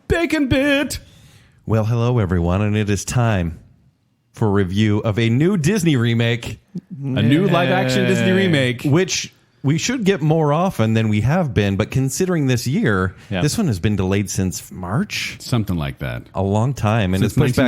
BaconBit. Well, hello, everyone, and it is time for a review of a new Disney remake. A new live-action Disney remake. Which we should get more often than we have been, but considering this year, this one has been delayed since March? Something like that. A long time. And Since it's pushed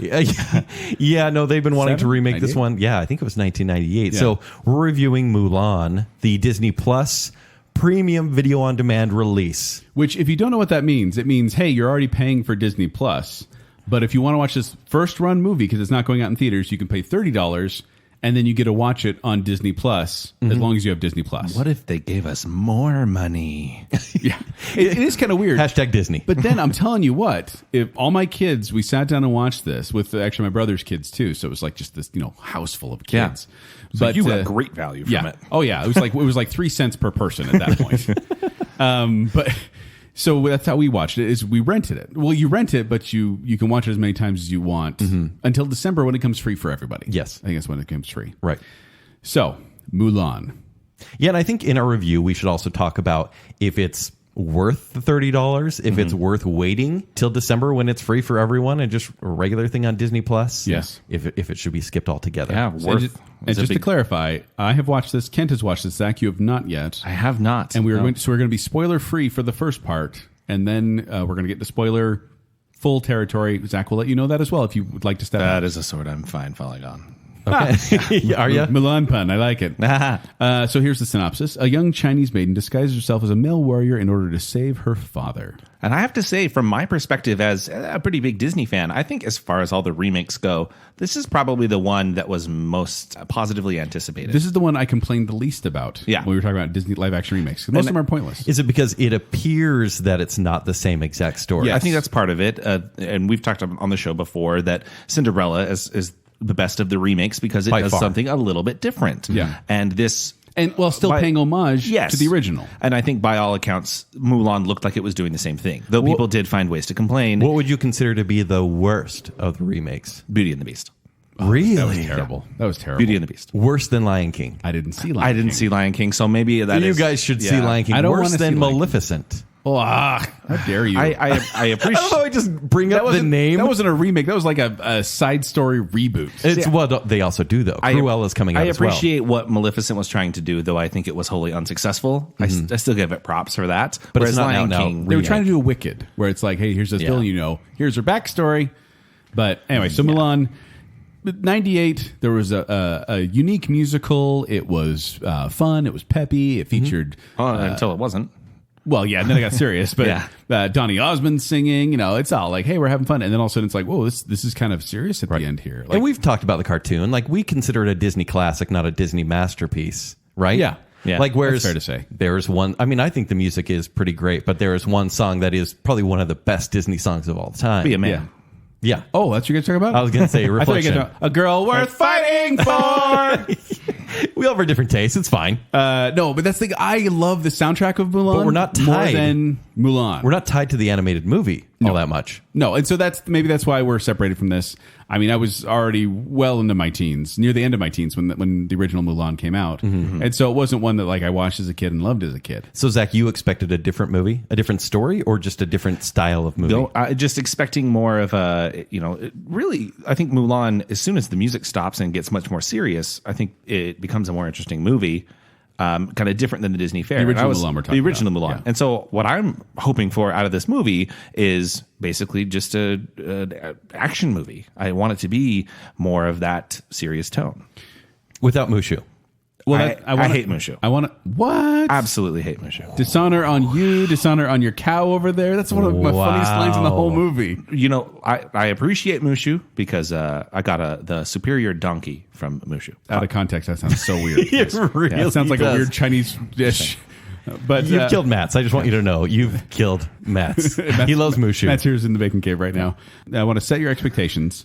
1998. Yeah, no, they've been wanting to remake 98? this one. Yeah, I think it was 1998. Yeah. So we're reviewing Mulan, the Disney Plus premium video on demand release. Which, if you don't know what that means, it means, hey, you're already paying for Disney Plus. But if you want to watch this first-run movie, because it's not going out in theaters, you can pay $30, and then you get to watch it on Disney Plus, as long as you have Disney Plus. What if they gave us more money? Yeah, it is kind of weird. Hashtag Disney. But then I'm telling you what, if all my kids, we sat down and watched this with actually my brother's kids too, so it was like just this, house full of kids. So but you got great value from it. Oh yeah, it was like 3 cents per person at that point. But so that's how we watched it. Is we rented it. Well, you rent it, but you can watch it as many times as you want until December when it comes free for everybody. Yes, I think that's when it comes free. Right. So Mulan. Yeah, and I think in our review we should also talk about if it's worth the $30, if it's worth waiting till December when it's free for everyone and just a regular thing on Disney Plus. Yes. If it should be skipped altogether. Yeah, worth. And just to clarify, I have watched this. Kent has watched this. Zach, you have not yet. I have not. And we're going to be spoiler free for the first part, and then we're going to get to spoiler full territory. Zach will let you know that as well if you would like to step out. That is a sword I'm fine falling on. Okay. Are you? Mulan pun. I like it. So here's the synopsis. A young Chinese maiden disguises herself as a male warrior in order to save her father. And I have to say, from my perspective as a pretty big Disney fan, I think as far as all the remakes go, this is probably the one that was most positively anticipated. This is the one I complained the least about when we were talking about Disney live-action remakes. Most of them are pointless. Is it because it appears that it's not the same exact story? Yeah, I think that's part of it. And we've talked on the show before that Cinderella is the best of the remakes because it does something a little bit different. Yeah. And this... And while still paying homage to the original. And I think by all accounts, Mulan looked like it was doing the same thing. Though people did find ways to complain. What would you consider to be the worst of the remakes? Beauty and the Beast. Really? That was terrible. Yeah. That was terrible. Beauty and the Beast. Worse than Lion King. I didn't see Lion King. I didn't see Lion King, so maybe that you guys should see Lion King. I don't Worse than see Maleficent. Oh, how dare you? I appreciate. I don't know. I just bring up the name. That wasn't a remake. That was like a side story reboot. It's what they also do, though. Cruella's coming out as well. I appreciate what Maleficent was trying to do, though I think it was wholly unsuccessful. I still give it props for that. But whereas it's not Lion now King, they were trying to do a Wicked, where it's like, hey, here's this villain, here's her backstory. But anyway, so Mulan. 98, there was a unique musical. It was fun. It was peppy. It featured... until it wasn't. Well, yeah, and then it got serious. But Donny Osmond singing, it's all like, hey, we're having fun. And then all of a sudden it's like, whoa, this is kind of serious at the end here. Like, and we've talked about the cartoon. Like, we consider it a Disney classic, not a Disney masterpiece, right? Yeah. Like, whereas that's fair to say. There's one... I mean, I think the music is pretty great, but there is one song that is probably one of the best Disney songs of all time. Be a Man. Yeah. Oh, that's what you're going to talk about? I was going to say Reflection. A girl worth fighting for. We all have our different tastes. It's fine. No, but that's the thing. I love the soundtrack of Mulan. But we're not tied. More than Mulan. We're not tied to the animated movie all that much. No, and so that's why we're separated from this. I mean, I was already well into my teens, near the end of my teens when the original Mulan came out. And so it wasn't one that like I watched as a kid and loved as a kid. So, Zach, you expected a different movie, a different story, or just a different style of movie? No, just expecting more of a, really, I think Mulan, as soon as the music stops and gets much more serious, I think it becomes a more interesting movie. Kind of different than the Disney fare. The original Mulan we're talking about. The original Mulan. Yeah. And so what I'm hoping for out of this movie is basically just a action movie. I want it to be more of that serious tone. Without Mushu. Well, I hate Mushu. I want to... What? Absolutely hate Mushu. Dishonor on you, dishonor on your cow over there. That's one of my funniest lines in the whole movie. I appreciate Mushu because I got the superior donkey from Mushu. Out of context, that sounds so weird. It really it sounds like a weird Chinese dish. But you've killed Mats. I just want you to know you've killed Mats. He loves Mushu. Mats here's in the Bacon Cave right now. I want to set your expectations.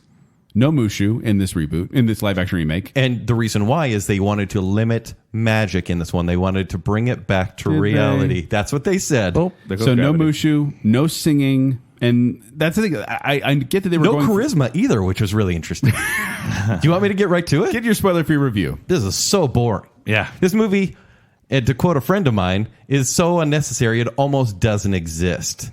No Mushu in this reboot, in this live-action remake. And the reason why is they wanted to limit magic in this one. They wanted to bring it back to reality. That's what they said. So no Mushu, no singing, and that's the thing. I get that they were no charisma either, which was really interesting. Do you want me to get right to it? Get your spoiler-free review. This is so boring. Yeah. This movie... and to quote a friend of mine, is so unnecessary it almost doesn't exist.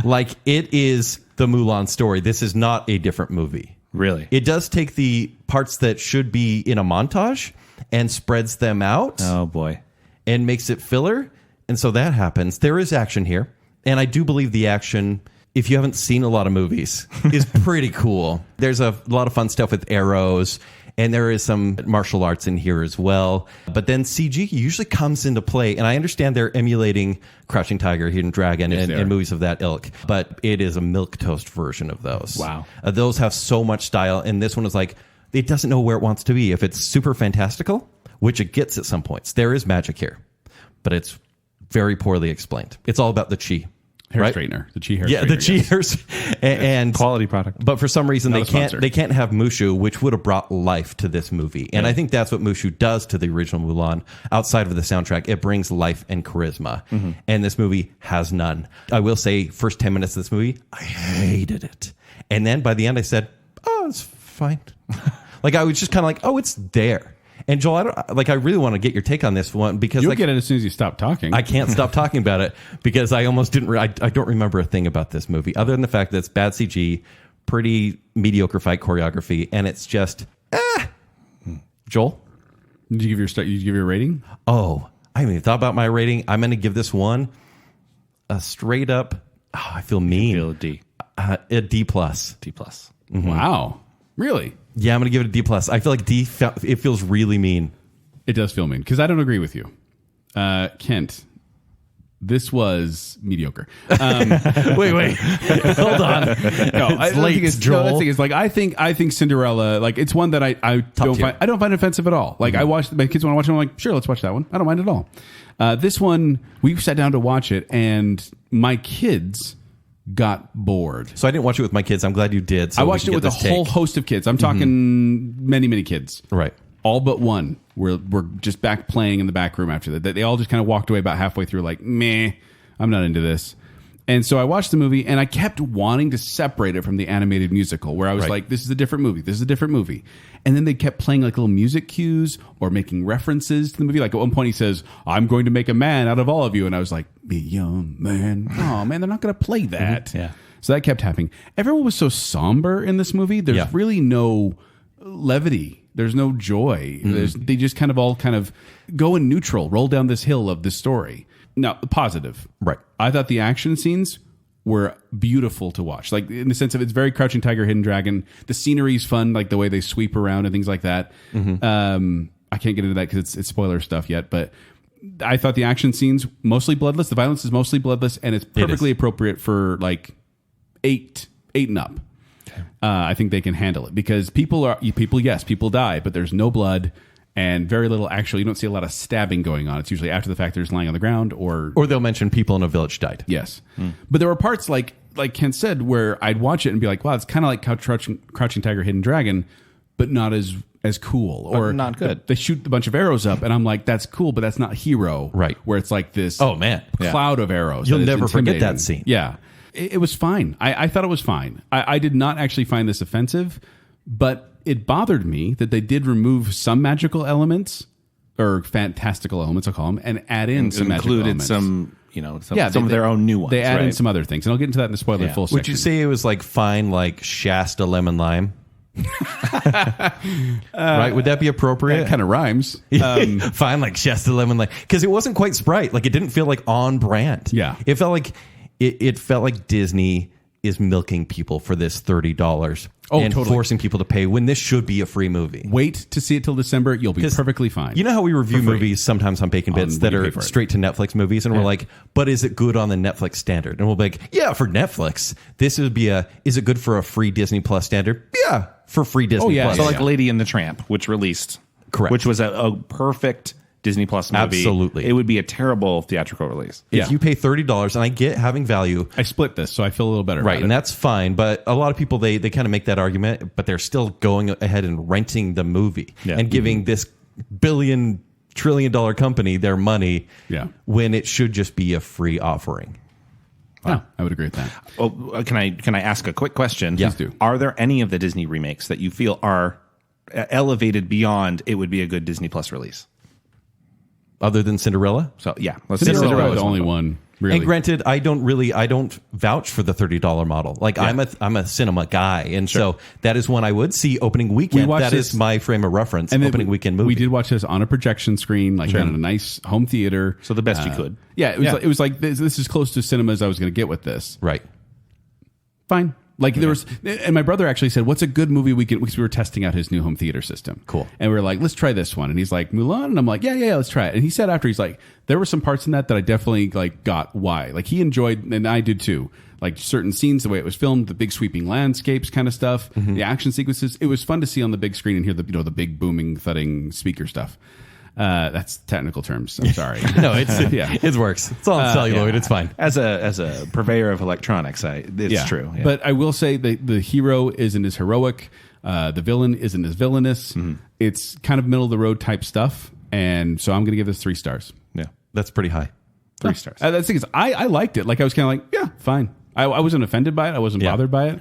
Like, it is the Mulan story. This is not a different movie. Really? It does take the parts that should be in a montage and spreads them out. Oh, boy. And makes it filler. And so that happens. There is action here. And I do believe the action, if you haven't seen a lot of movies, is pretty cool. There's a lot of fun stuff with arrows. And there is some martial arts in here as well. But then CG usually comes into play. And I understand they're emulating Crouching Tiger, Hidden Dragon, and movies of that ilk. But it is a milquetoast version of those. Wow. Those have so much style. And this one is like, it doesn't know where it wants to be. If it's super fantastical, which it gets at some points, there is magic here. But it's very poorly explained. It's all about the chi. Hair right? straightener. The chi hair straightener. Yeah, the chi hairs. And quality product. But for some reason, Not they can't have Mushu, which would have brought life to this movie. And I think that's what Mushu does to the original Mulan. Outside of the soundtrack, it brings life and charisma. And this movie has none. I will say, first 10 minutes of this movie, I hated it. And then by the end, I said, oh, it's fine. Like, I was just kind of like, oh, it's there. And Joel, I really want to get your take on this one because You'll get it as soon as you stop talking. I can't stop talking about it because I almost didn't. I don't remember a thing about this movie other than the fact that it's bad CG, pretty mediocre fight choreography, and it's just Joel, Did you give your rating? Oh, I haven't even thought about my rating. I'm going to give this one a straight up. Oh, I feel mean. I feel a D. A D plus. D plus. Wow, really? Yeah, I'm going to give it a D plus. I feel like D. It feels really mean. It does feel mean because I don't agree with you, Kent. This was mediocre. Wait, hold on. It's late, Joel. The thing is, like, I think Cinderella, like, it's one that I don't find offensive at all. Like, I watched, my kids want to watch it. I'm like, sure, let's watch that one. I don't mind at all. This one, we sat down to watch it, and my kids got bored. So I didn't watch it with my kids. I'm glad you did. So I watched it with a whole host of kids. I'm talking many kids. Right. All but one were just back playing in the back room after that. They all just kind of walked away about halfway through like, meh, I'm not into this. And so I watched the movie, and I kept wanting to separate it from the animated musical, where I was like, this is a different movie. This is a different movie. And then they kept playing like little music cues or making references to the movie. Like at one point he says, I'm going to make a man out of all of you. And I was like, be a young man. Oh, man, they're not going to play that. Yeah. So that kept happening. Everyone was so somber in this movie. There's really no levity. There's no joy. They just kind of go in neutral, roll down this hill of this story. Now, positive. Right. I thought the action scenes were beautiful to watch. Like, in the sense of it's very Crouching Tiger, Hidden Dragon. The scenery's fun, like the way they sweep around and things like that. I can't get into that because it's spoiler stuff yet, but I thought the action scenes, mostly bloodless. The violence is mostly bloodless, and it's perfectly appropriate for like 8 and up. I think they can handle it because people die, but there's no blood and very little actual. You don't see a lot of stabbing going on. It's usually after the fact they're just lying on the ground, or they'll mention people in a village died. Yes, but there were parts like Kent said where I'd watch it and be like, wow, it's kind of like Crouching Tiger, Hidden Dragon, but not as cool or not good. They shoot a bunch of arrows up, and I'm like, that's cool, but that's not Hero, right? Where it's like this, cloud of arrows. You'll never forget that scene. Yeah. It was fine. I thought it was fine. I did not actually find this offensive, but it bothered me that they did remove some magical elements or fantastical elements, I'll call them, and add in some magical elements. Some of their own new ones. They add in some other things, and I'll get into that in the spoiler full section. Would you say it was like fine, like Shasta lemon lime? Right? Would that be appropriate? That kind of rhymes. Fine, like Shasta lemon lime, because it wasn't quite Sprite. Like, it didn't feel like on brand. Yeah, it felt like it felt like Disney is milking people for this $30 and forcing people to pay when this should be a free movie. Wait to see it till December. You'll be perfectly fine. You know how we review movies sometimes on Bacon Bits that are straight to Netflix movies, and we're like, but is it good on the Netflix standard? And we'll be like, yeah, for Netflix. This would be is it good for a free Disney Plus standard? Yeah, for free Disney Plus. So like Lady and the Tramp, which released. Correct. Which was a perfect Disney Plus movie. Absolutely. It would be a terrible theatrical release. If you pay $30, and I get having value. I split this, so I feel a little better right, about and it. that's fine. But a lot of people, they kind of make that argument, but they're still going ahead and renting the movie and giving this billion-trillion-dollar company their money when it should just be a free offering. Wow. I would agree with that. Oh, can I ask a quick question? Please do. Are there any of the Disney remakes that you feel are elevated beyond it would be a good Disney Plus release? other than Cinderella. So yeah, let's Cinderella was was the only my vote. one. Really. And granted, I don't vouch for the $30 model. Like I'm a cinema guy, and so that is one I would see opening weekend. watched That this- is my frame of reference. And then opening weekend movie. We did watch this on a projection screen, like in a nice home theater. So the best you could. Yeah, it was like this is close to cinema as I was going to get with this. Right. Fine. Like there was, and my brother actually said, "What's a good movie we can?" Because we were testing out his new home theater system. Cool. And we were like, "Let's try this one." And he's like, "Mulan," and I'm like, "Yeah, let's try it." And he said after, he's like, "There were some parts in that I definitely like got why." Like he enjoyed, and I did too. Like certain scenes, the way it was filmed, the big sweeping landscapes, kind of stuff, the action sequences. It was fun to see on the big screen and hear the big booming, thudding speaker stuff. That's technical terms. I'm sorry. No, it works. It's all on celluloid. yeah. It's fine. As a purveyor of electronics, it's true. Yeah. But I will say the hero isn't as heroic. The villain isn't as villainous. It's kind of middle of the road type stuff. And so I'm going to give this 3 stars. yeah, That's pretty high. 3 stars. The thing is, I liked it. Like I was kind of like, yeah, fine. I wasn't offended by it. I wasn't bothered by it.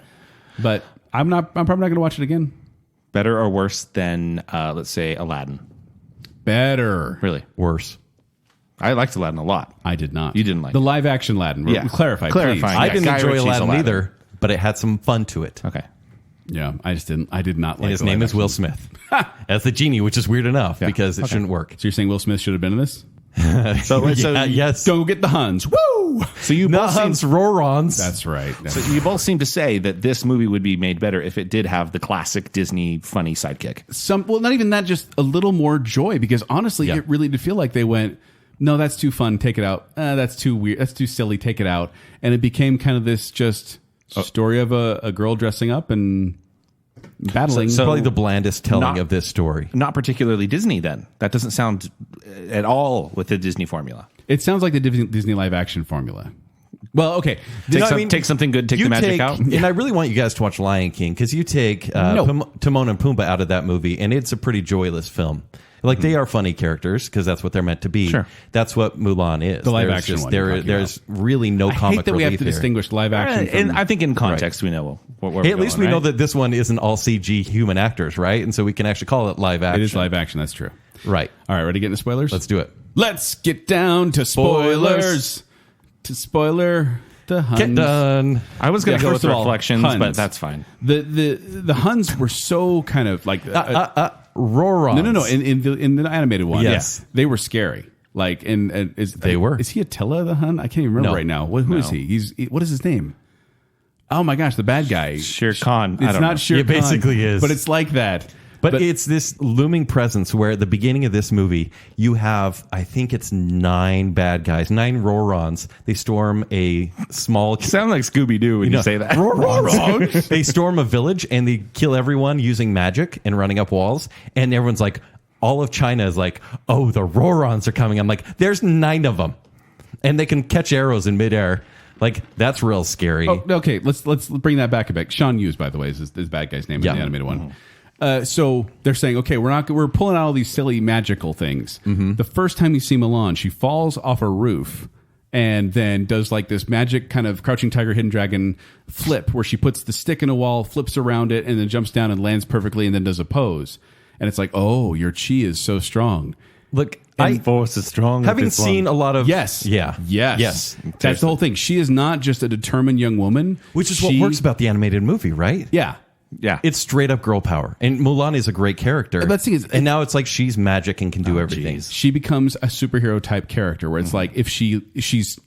But I'm probably not going to watch it again. Better or worse than let's say Aladdin? Better. Really? Worse. I liked Aladdin a lot. I did not. You didn't like the it. live action Aladdin. Yeah. Clarify, Clarifying. please. I Yeah, didn't Guy enjoy Ritchie's Aladdin Aladdin. either, but it had some fun to it. Okay. Yeah, I just didn't. I did not like. And his the name live is Will action. Smith as the genie, which is weird enough because it shouldn't work. So you're saying Will Smith should have been in this? So Yes. Go get the Huns. Woo! So you both seem, Hans Rorons. That's right. so you both seem to say that this movie would be made better if it did have the classic Disney funny sidekick. Well, not even that. Just a little more joy, because honestly, Yeah. it really did feel like they went, "No, that's too fun. Take it out. That's too weird. That's too silly. Take it out." And it became kind of this just story of a girl dressing up and battling. So- Probably the blandest telling Not- of this story. Not particularly Disney. Then that doesn't sound at all with the Disney formula. It sounds like the Disney live action formula. Well, okay. Take something good, take You the magic out. And I really want you guys to watch Lion King because you take Timon and Pumbaa out of that movie, and it's a pretty joyless film. Like they are funny characters because that's what they're meant to be. Sure. That's what Mulan is. The live There's action just- one there- you're talking There's really no I comic hate that we have relief to here. distinguish live action from, And I think in context we know where Hey, we're at least going, we know right? that this one isn't all CG human actors, right? And so we can actually call it live action. It is live action. That's true. Right. All right, ready to get into spoilers? Let's do it. Let's get down to spoilers. To spoiler the Huns. Get done. I was going to Yeah, go first with of all, reflections, Huns. but that's fine. The Huns were so kind of like Rorons. no. In the animated one, Yes. they were scary. Like, They were. Is he Attila the Hun? I can't even remember No. right now. Who is he? What is his name? Oh my gosh, the bad guy. Shere Khan. I It's don't not know. Shere It Khan, basically is. but it's like that. But it's this looming presence where at the beginning of this movie, you have, I think it's 9 bad guys, 9 Rorons. They storm a small... Sound like Scooby Doo when you say that. Rorons. They storm a village and they kill everyone using magic and running up walls. And everyone's like, all of China is like, oh, the Rorons are coming. I'm like, there's 9 of them. And they can catch arrows in midair. Like, that's real scary. Oh, okay, let's bring that back a bit. Sean Hughes, by the way, is this bad guy's name in the animated one. So they're saying, okay, we're pulling out all these silly magical things. The first time you see Mulan, she falls off a roof and then does like this magic kind of Crouching Tiger, Hidden Dragon flip where she puts the stick in a wall, flips around it, and then jumps down and lands perfectly and then does a pose. And it's like, oh, your chi is so strong. Look, Force is strong. having seen a lot of... Yes. Yeah. Yes. That's the whole thing. She is not just a determined young woman. Which is what works about the animated movie, right? Yeah. Yeah. It's straight up girl power. And Mulan is a great character. But the thing is- and now it's like she's magic and can do everything. She becomes a superhero type character where it's like if she's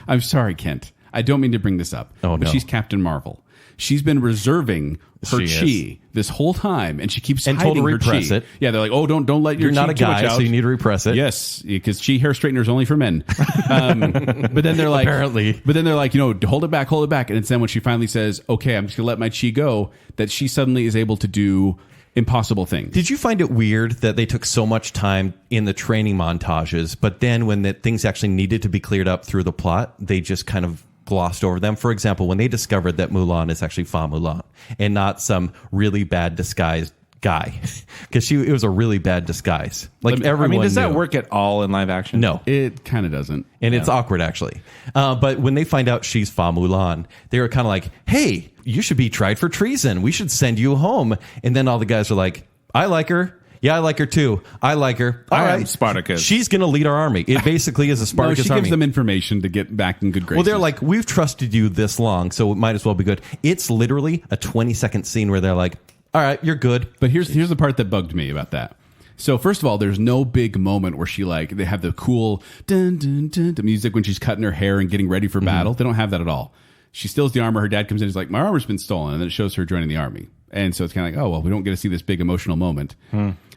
I'm sorry, Kent. I don't mean to bring this up. Oh, but no. she's Captain Marvel. She's been reserving her She chi this whole time, and she keeps And told hiding to her repress chi. it. Yeah, they're like, oh, don't let your You're not chi a too much guy, out. so you need to repress it. Yes, because chi hair straighteners only for men. But then they're like, Apparently. But then they're like, hold it back, and it's then when she finally says, okay, I'm just gonna let my chi go, that she suddenly is able to do impossible things. Did you find it weird that they took so much time in the training montages, but then when things actually needed to be cleared up through the plot, they just kind of glossed over them? For example, when they discovered that Mulan is actually Fa Mulan and not some really bad disguised guy, because it was a really bad disguise. Like everyone does that knew. work at all in live action? No. It kind of doesn't. And it's awkward, actually. But when they find out she's Fa Mulan, they were kind of like, hey, you should be tried for treason. We should send you home. And then all the guys are like, I like her. Yeah, I like her too. I like her. All I am right, Spartacus. She's going to lead our army. It basically is a No, Spartacus she army. gives them information to get back in good graces. Well, they're like, we've trusted you this long, so it might as well be good. It's literally a 20-second scene where they're like, all right, you're good. But here's the part that bugged me about that. So first of all, there's no big moment where she like they have the cool dun dun dun the music when she's cutting her hair and getting ready for battle. They don't have that at all. She steals the armor. Her dad comes in and is like, my armor's been stolen, and then it shows her joining the army. And so it's kind of like, oh well, we don't get to see this big emotional moment.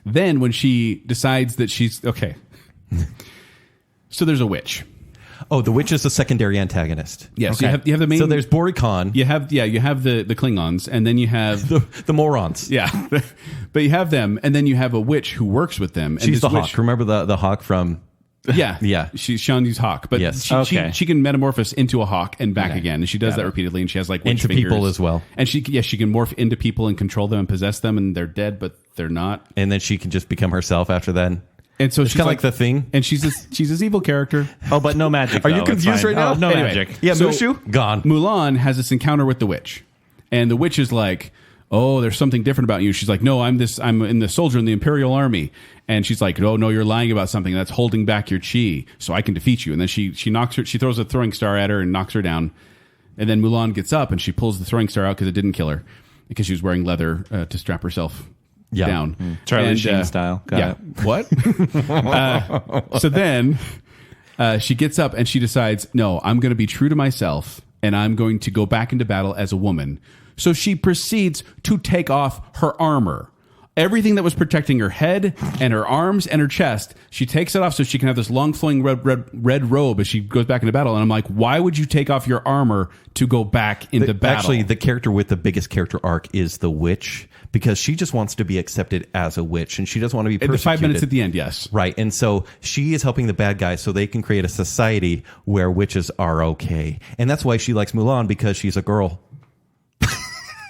Then when she decides that she's okay, so there's a witch. Oh, the witch is a secondary antagonist. Yes, you have the main. So there's Boricon, you have the Klingons, and then you have the morons. yeah, but you have them, and then you have a witch who works with them. And She's this the witch, hawk. Remember the hawk from... Yeah, Yeah. She's Sean Yu's hawk, but Yes. she can metamorphose into a hawk and back again, and she does that repeatedly. And she has like witch Into fingers. people as well. And she can morph into people and control them and possess them, and they're dead, but they're not. And then she can just become herself after then. And so It's she's kind of like The Thing. and she's this evil character. Oh, but no magic. Are you though. It's confused fine. right now? Oh, no Anyway. magic. Yeah, So- Mushu? Gone. Mulan has this encounter with the witch, and the witch is like, "Oh, there's something different about you." She's like, "No, I'm in the soldier in the Imperial Army," and she's like, "Oh no, you're lying about something that's holding back your chi, so I can defeat you." And then she knocks her. She throws a throwing star at her and knocks her down. And then Mulan gets up and she pulls the throwing star out because it didn't kill her because she was wearing leather to strap herself down. Charlie Sheen style. Got it. What? So then she gets up and she decides, no, I'm going to be true to myself and I'm going to go back into battle as a woman. So she proceeds to take off her armor. Everything that was protecting her head and her arms and her chest, she takes it off so she can have this long flowing red robe as she goes back into battle. And I'm like, why would you take off your armor to go back into battle? Actually, the character with the biggest character arc is the witch, because she just wants to be accepted as a witch and she doesn't want to be persecuted. The 5 minutes at the end, yes. Right. And so she is helping the bad guys so they can create a society where witches are okay. And that's why she likes Mulan, because she's a girl.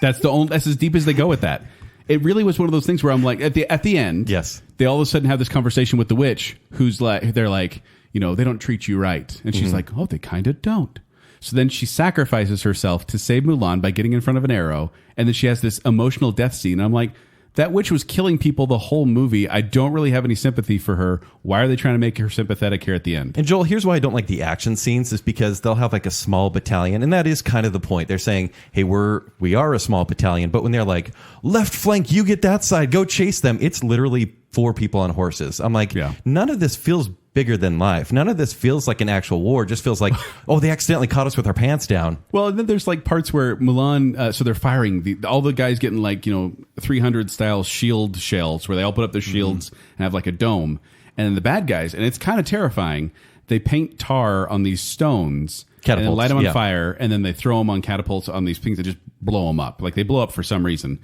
That's as deep as they go with that. It really was one of those things where I'm like, at the end, Yes. they all of a sudden have this conversation with the witch, who's like, they're like, they don't treat you right, and she's like, oh, they kind of don't. So then she sacrifices herself to save Mulan by getting in front of an arrow, and then she has this emotional death scene. And I'm like, that witch was killing people the whole movie. I don't really have any sympathy for her. Why are they trying to make her sympathetic here at the end? And Joel, here's why I don't like the action scenes, is because they'll have like a small battalion, and that is kind of the point. They're saying, hey, we are a small battalion, but when they're like, left flank, you get that side, go chase them, it's literally 4 people on horses. I'm like, none of this feels bigger than life. None of this feels like an actual war. It just feels like, oh, they accidentally caught us with our pants down. Well, and then there's like parts where Mulan, so they're firing all the guys getting like 300 style shield shells where they all put up their shields and have like a dome, and then the bad guys, and it's kind of terrifying. They paint tar on these stones, and then light them on fire, and then they throw them on catapults on these things that just blow them up. Like they blow up for some reason.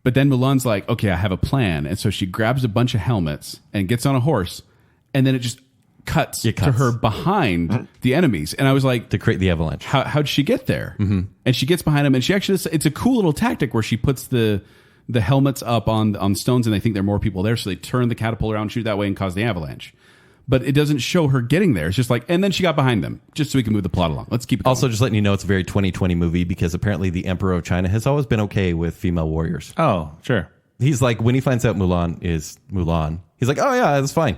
But then Mulan's like, okay, I have a plan, and so she grabs a bunch of helmets and gets on a horse. And then it just cuts to her behind the enemies. And I was like... To create the avalanche. How'd she get there? And she gets behind them, and she actually... It's a cool little tactic where she puts the helmets up on stones, and they think there are more people there, so they turn the catapult around, shoot that way, and cause the avalanche. But it doesn't show her getting there. It's just like... And then she got behind them, just so we can move the plot along. Let's keep it going. Also, just letting you know, it's a very 2020 movie, because apparently the Emperor of China has always been okay with female warriors. Oh, sure. He's like, when he finds out Mulan is Mulan, he's like, oh yeah, that's fine.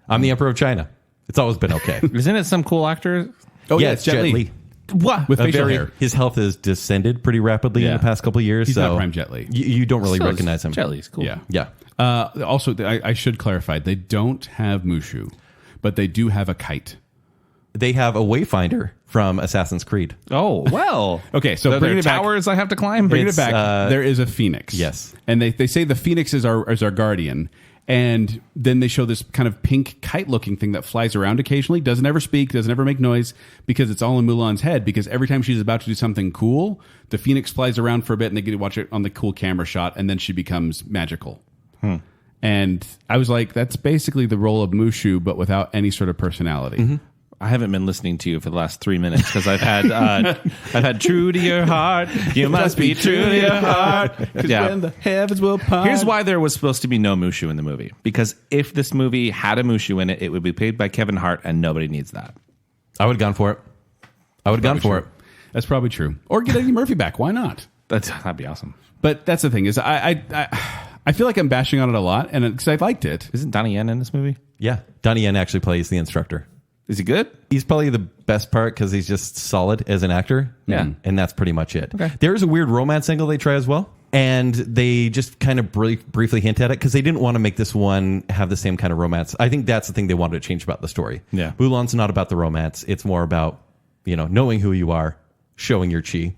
I'm the Emperor of China. It's always been okay. Isn't it some cool actor? Oh, yeah, it's Jet Li. What? With facial hair. His health has descended pretty rapidly in the past couple of years. He's so not prime Jet Li. You don't really recognize him. Jet Li's cool. Yeah. Yeah. Also, I should clarify, they don't have Mushu, but they do have a kite. They have a Wayfinder from Assassin's Creed. Oh, well. Okay, so Are bringing there it back, towers I have to climb? bringing it back, there is a phoenix. Yes. And they say the phoenix is our guardian. And then they show this kind of pink kite-looking thing that flies around occasionally, doesn't ever speak, doesn't ever make noise, because it's all in Mulan's head, because every time she's about to do something cool, the phoenix flies around for a bit, and they get to watch it on the cool camera shot, and then she becomes magical. And I was like, that's basically the role of Mushu, but without any sort of personality. I haven't been listening to you for the last 3 minutes because I've had true to your heart. You must be true to your heart. Yeah. When the heavens will part. Here's why there was supposed to be no Mushu in the movie. Because if this movie had a Mushu in it, it would be played by Kevin Hart, and nobody needs that. I would have gone for it. That's probably true. Or get Eddie Murphy back. Why not? That'd be awesome. But that's the thing is, I I feel like I'm bashing on it a lot, and because I liked it. Isn't Donnie Yen in this movie? Yeah, Donnie Yen actually plays the instructor. Is he good? He's probably the best part because he's just solid as an actor. Yeah. And that's pretty much it. Okay. There is a weird romance angle they try as well. And they just kind of briefly hint at it because they didn't want to make this one have the same kind of romance. I think that's the thing they wanted to change about the story. Yeah. Mulan's not about the romance. It's more about, knowing who you are, showing your chi.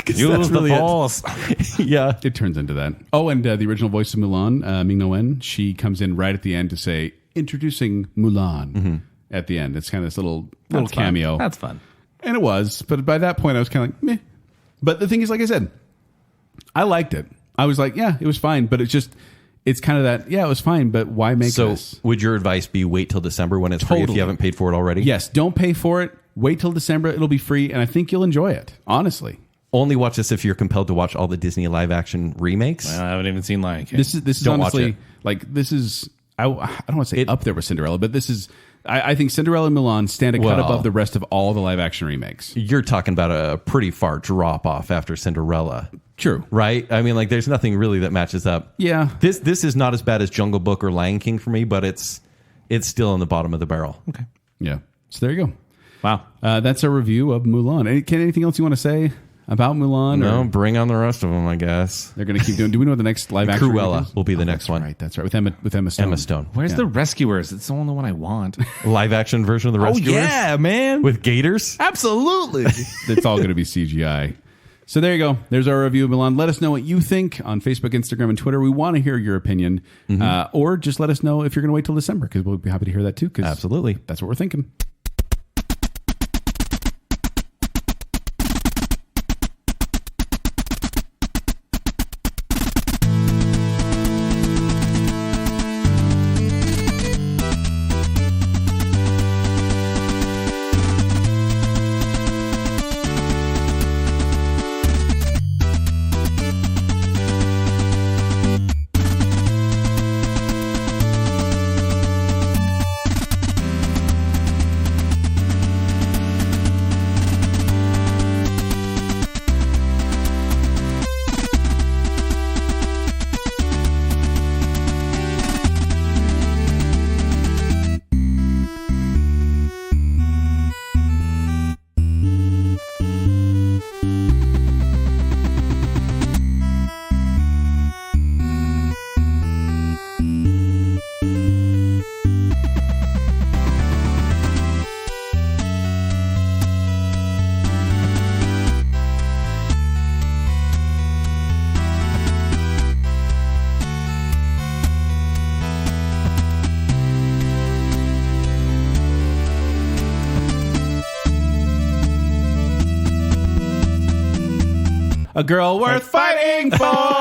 Use the Force. Yeah. It turns into that. Oh, and the original voice of Mulan, Ming-Na Wen, she comes in right at the end to say, introducing Mulan at the end. It's kind of this little That's fun. cameo. That's fun. And it was, but by that point I was kind of like, meh. But the thing is, like I said, I liked it. I was like, yeah, it was fine, but it's kind of that, yeah, it was fine, but why make this? So would your advice be wait till December when it's free if you haven't paid for it already? Yes, don't pay for it. Wait till December. It'll be free, and I think you'll enjoy it, honestly. Only watch this if you're compelled to watch all the Disney live action remakes. I haven't even seen Lion King. This is Don't watch honestly, it. like, this is, I don't want to say up there with Cinderella, but this is, I think Cinderella and Mulan stand a cut above the rest of all the live action remakes. You're talking about a pretty far drop off after Cinderella. True. Right? I mean, like, there's nothing really that matches up. Yeah. This is not as bad as Jungle Book or Lion King for me, but it's still in the bottom of the barrel. Okay. Yeah. So there you go. Wow. That's a review of Mulan. Anything else you want to say about Mulan? No, or bring on the rest of them, I guess. they're going to keep doing? Do we know what the next live action remake Cruella is? will be the next one. Right. That's right. With Emma Stone. Emma Stone. Where's the Rescuers? It's the only one I want. Live action version of the Rescuers? man. With gators? Absolutely. It's all going to be CGI. So there you go. There's our review of Mulan. Let us know what you think on Facebook, Instagram, and Twitter. We want to hear your opinion. Or just let us know if you're going to wait till December, because we'll be happy to hear that too. Absolutely. That's what we're thinking. A girl worth fighting for.